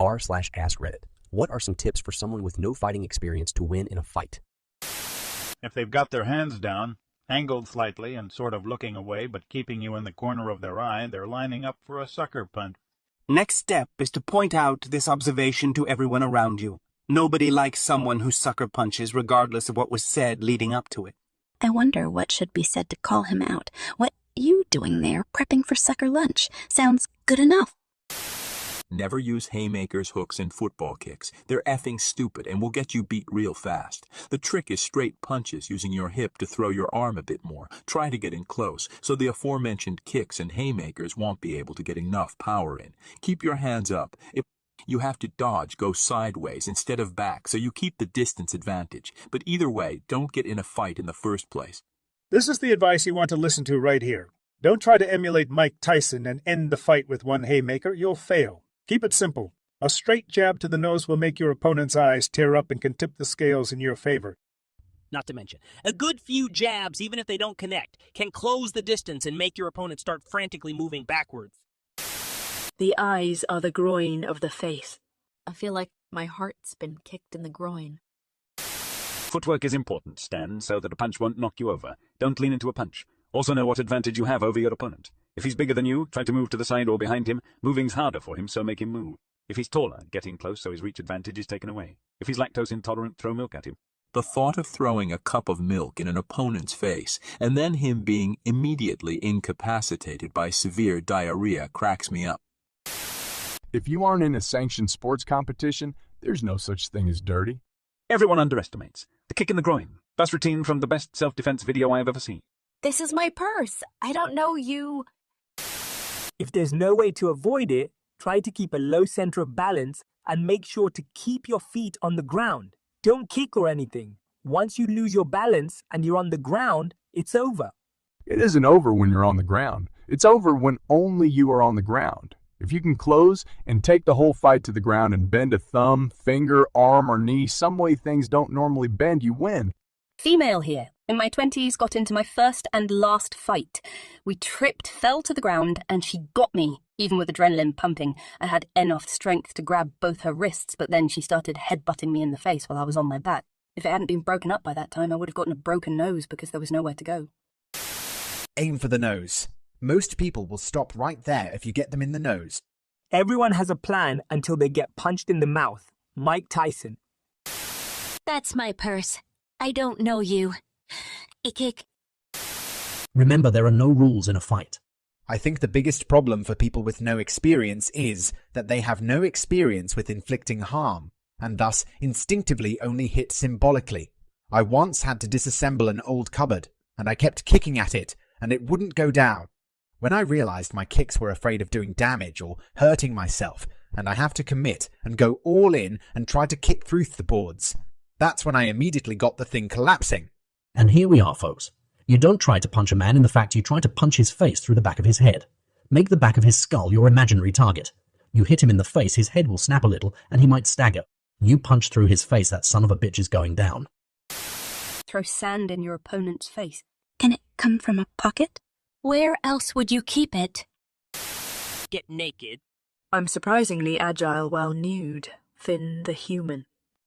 r/askreddit. What are some tips for someone with no fighting experience to win in a fight? If they've got their hands down, angled slightly and sort of looking away but keeping you in the corner of their eye, they're lining up for a sucker punch. Next step is to point out this observation to everyone around you. Nobody likes someone who sucker punches regardless of what was said leading up to it. I wonder what should be said to call him out. What you doing there, prepping for sucker lunch? Sounds good enough. Never use haymakers, hooks, and football kicks. They're effing stupid and will get you beat real fast. The trick is straight punches using your hip to throw your arm a bit more. Try to get in close, so the aforementioned kicks and haymakers won't be able to get enough power in. Keep your hands up. If you have to dodge, go sideways instead of back, so you keep the distance advantage. But either way, don't get in a fight in the first place. This is the advice you want to listen to right here. Don't try to emulate Mike Tyson and end the fight with one haymaker. You'll fail. Keep it simple. A straight jab to the nose will make your opponent's eyes tear up and can tip the scales in your favor. Not to mention, a good few jabs, even if they don't connect, can close the distance and make your opponent start frantically moving backwards. The eyes are the groin of the face. I feel like my heart's been kicked in the groin. Footwork is important, Stan, so that a punch won't knock you over. Don't lean into a punch. Also know what advantage you have over your opponent. If he's bigger than you, try to move to the side or behind him. Moving's harder for him, so make him move. If he's taller, get in close so his reach advantage is taken away. If he's lactose intolerant, throw milk at him. The thought of throwing a cup of milk in an opponent's face and then him being immediately incapacitated by severe diarrhea cracks me up. If you aren't in a sanctioned sports competition, there's no such thing as dirty. Everyone underestimates. The kick in the groin. Bus routine from the best self-defense video I've ever seen. This is my purse. I don't know you. If there's no way to avoid it, try to keep a low center of balance and make sure to keep your feet on the ground. Don't kick or anything. Once you lose your balance and you're on the ground, it's over. It isn't over when you're on the ground. It's over when only you are on the ground. If you can close and take the whole fight to the ground and bend a thumb, finger, arm, or knee some way things don't normally bend, you win. Female here. In my 20s, got into my first and last fight. We tripped, fell to the ground, and she got me. Even with adrenaline pumping, I had enough strength to grab both her wrists, but then she started headbutting me in the face while I was on my back. If it hadn't been broken up by that time, I would have gotten a broken nose because there was nowhere to go. Aim for the nose. Most people will stop right there if you get them in the nose. Everyone has a plan until they get punched in the mouth. Mike Tyson. That's my purse. I don't know you. Ick. Remember, there are no rules in a fight. I think the biggest problem for people with no experience is that they have no experience with inflicting harm, and thus instinctively only hit symbolically. I once had to disassemble an old cupboard, and I kept kicking at it, and it wouldn't go down. When I realized my kicks were afraid of doing damage or hurting myself, and I have to commit and go all in and try to kick through the boards, that's when I immediately got the thing collapsing. And here we are, folks. You don't try to punch a man in the fact you try to punch his face through the back of his head. Make the back of his skull your imaginary target. You hit him in the face, his head will snap a little, and he might stagger. You punch through his face, that son of a bitch is going down. Throw sand in your opponent's face. Can it come from a pocket? Where else would you keep it? Get naked. I'm surprisingly agile while nude. Finn the human.